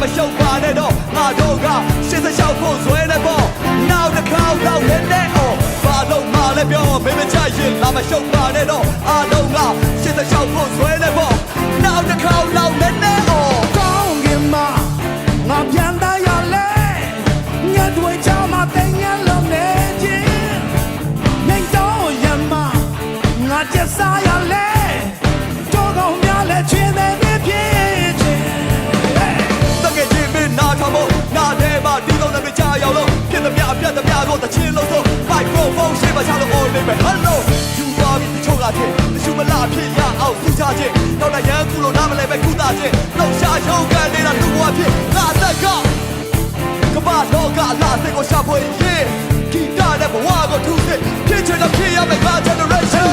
မရှုပ်ပါနဲ့တော့ငါတို့ကရှင်းစလျှောက်ဖို့ဇွဲနေပေါ့နောက်တစ်ခေါက်တော့လည်းနဲ့အော်ဘာလို့မှလည်းပြောမင်းမချရင်လာမရှုပ်ပါနဲ့တော့အားလုံးကရှင်းစလျှောက်ဖို့ဇွဲနေပေါ့နောက်တစ်ခေါက်တော့လည်းနဲ့အော်ကောင်းကင်မှာငါပြန်သားရလဲညတွေချမှာတင်ရလုံးနေခြင်းနေတော့ရမငါကျစားရလဲတော့ကောင်းများလဲချင်းနေဖြစ်ခြင်းတကယ်ချင်းမင်းနားထောင်ဖို့နားထဲမှာဒီကောင်တွေကြားရောက်လို့ပြတ်သမျှပြတ်သမျှတော့တချင်းလို့ဆို microphone ရှေ့မှာချလို့ all name hello ယူပါပြီတချို့ကချင်းတချို့မလားဖြစ်ရအောင်သူချခြင်းတော့လည်းရန်ကူလို့နားမလဲပဲကုသခြင်းတော့ရှာရုံးကန်နေတာလူဘဝဖြစ်ငါသက်ကကမ္ဘာလောကလာစိတ်ကိုရှာဖွေရင်ဂီတနဲ့ဘဝကိုထူးစစ်ဖြစ်ချင်တော့ဖြစ်ရမယ်ငါ generation